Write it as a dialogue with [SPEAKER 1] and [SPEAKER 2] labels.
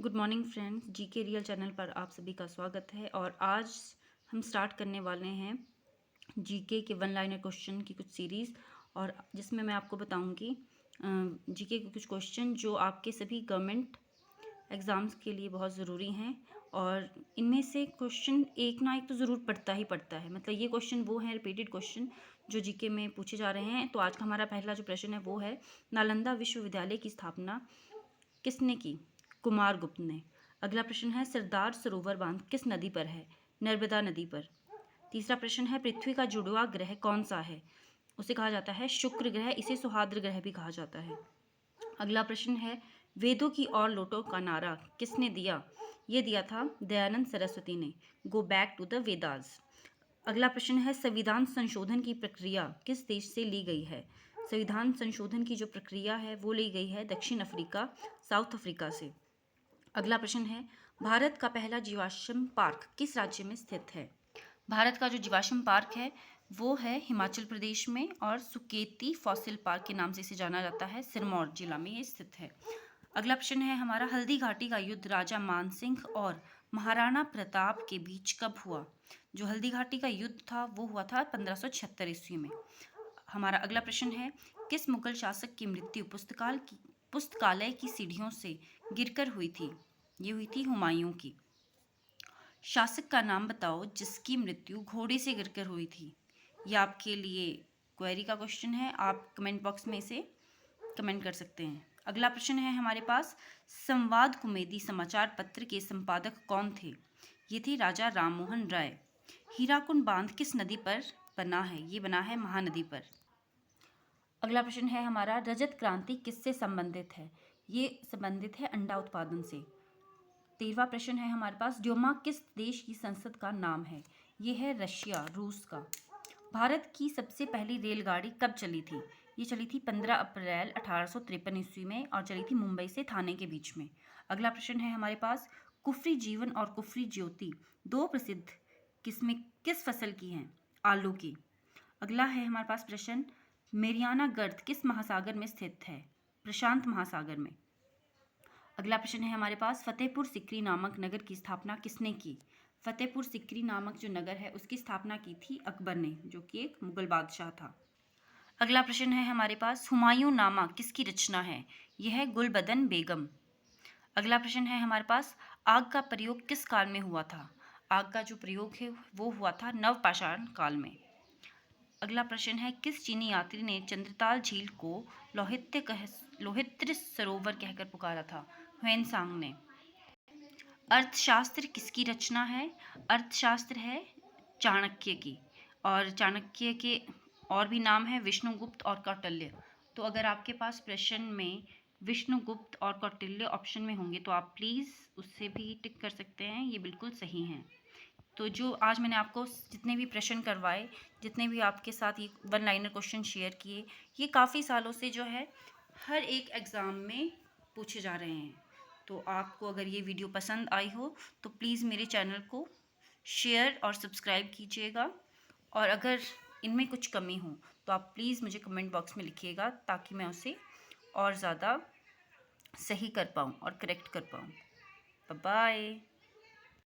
[SPEAKER 1] Good morning friends, GK real channel पर आप सभी का स्वागत है। और आज हम स्टार्ट करने वाले हैं जीके के वन लाइनर क्वेश्चन की कुछ सीरीज़, और जिसमें मैं आपको बताऊंगी जीके के कुछ क्वेश्चन जो आपके सभी गवर्नमेंट एग्ज़ाम्स के लिए बहुत ज़रूरी हैं। और इनमें से क्वेश्चन एक ना एक तो ज़रूर पढ़ता ही पड़ता है, मतलब ये क्वेश्चन वो हैं रिपीटेड क्वेश्चन जो जीके में पूछे जा रहे हैं। तो आज का हमारा पहला जो प्रश्न है वो है, नालंदा विश्वविद्यालय की स्थापना किसने की? कुमारगुप्त ने। अगला प्रश्न है, सरदार सरोवर बांध किस नदी पर है? नर्मदा नदी पर। तीसरा प्रश्न है, पृथ्वी का जुड़वा ग्रह कौन सा है? उसे कहा जाता है शुक्र ग्रह, इसे सुहाद्र ग्रह भी कहा जाता है। अगला प्रश्न है, वेदों की और लोटों का नारा किसने दिया? ये दिया था दयानंद सरस्वती ने। Go back to the Vedas. अगला प्रश्न है, संविधान संशोधन की प्रक्रिया किस देश से ली गई है? संविधान संशोधन की जो प्रक्रिया है वो ली गई है दक्षिण अफ्रीका, साउथ अफ्रीका से। अगला प्रश्न है, भारत का पहला जीवाश्म पार्क किस राज्य में स्थित है? भारत का जो जीवाश्म पार्क है वो है हिमाचल प्रदेश में, और सुकेती फॉसिल पार्क के नाम से इसे जाना जाता है, सिरमौर जिला में ये स्थित है। अगला प्रश्न है हमारा, हल्दी घाटी का युद्ध राजा मानसिंह और महाराणा प्रताप के बीच कब हुआ? जो हल्दी घाटी का युद्ध था वो हुआ था 1576 ईस्वी में। हमारा अगला प्रश्न है, किस मुगल शासक की मृत्यु पुस्तकालय की सीढ़ियों से गिरकर हुई थी? ये हुई थी हुमायूं की। शासक का नाम बताओ जिसकी मृत्यु घोड़े से गिरकर हुई थी। यह आपके लिए क्वेरी का क्वेश्चन है, आप कमेंट बॉक्स में इसे कमेंट कर सकते हैं। अगला प्रश्न है हमारे पास, संवाद कुमेदी समाचार पत्र के संपादक कौन थे? ये थे राजा राममोहन राय। हीराकुंड बांध किस नदी पर बना है? ये बना है महानदी पर। अगला प्रश्न है हमारा, रजत क्रांति किससे संबंधित है? ये संबंधित है अंडा उत्पादन से। 13वां प्रश्न है हमारे पास, ड्योमा किस देश की संसद का नाम है? ये है रशिया, रूस का। भारत की सबसे पहली रेलगाड़ी कब चली थी? ये चली थी 15 अप्रैल 1853 ईस्वी में, और चली थी मुंबई से थाने के बीच में। अगला प्रश्न है हमारे पास, कुफरी जीवन और कुफरी ज्योति दो प्रसिद्ध किस्में किस फसल की हैं? आलू की। अगला है हमारे पास प्रश्न, मेरियाना गर्त किस महासागर में स्थित है? प्रशांत महासागर में। अगला प्रश्न है हमारे पास, फतेहपुर सिकरी नामक नगर की स्थापना किसने की? फतेहपुर सिकरी नामक जो नगर है उसकी स्थापना की थी अकबर ने, जो कि एक मुगल बादशाह था। अगला प्रश्न है हमारे पास, हुमायूं नामा किसकी रचना है? यह है गुलबदन बेगम। अगला प्रश्न है हमारे पास, आग का प्रयोग किस काल में हुआ था? आग का जो प्रयोग है वो हुआ था नवपाषाण काल में। अगला प्रश्न है, किस चीनी यात्री ने चंद्रताल झील को लोहित्र सरोवर कहकर पुकारा था? ह्वेनसांग ने। अर्थशास्त्र किसकी रचना है? अर्थशास्त्र है चाणक्य की, और चाणक्य के और भी नाम है विष्णुगुप्त और कौटिल्य। तो अगर आपके पास प्रश्न में विष्णुगुप्त और कौटिल्य ऑप्शन में होंगे तो आप प्लीज़ उससे भी टिक कर सकते हैं, ये बिल्कुल सही हैं। तो जो आज मैंने आपको जितने भी प्रश्न करवाए, जितने भी आपके साथ ये वन लाइनर क्वेश्चन शेयर किए, ये काफ़ी सालों से जो है हर एक एग्ज़ाम में पूछे जा रहे हैं। तो आपको अगर ये वीडियो पसंद आई हो तो प्लीज़ मेरे चैनल को शेयर और सब्सक्राइब कीजिएगा, और अगर इनमें कुछ कमी हो तो आप प्लीज़ मुझे कमेंट बॉक्स में लिखिएगा, ताकि मैं उसे और ज़्यादा सही कर पाऊँ और करेक्ट कर पाऊँ। Bye bye.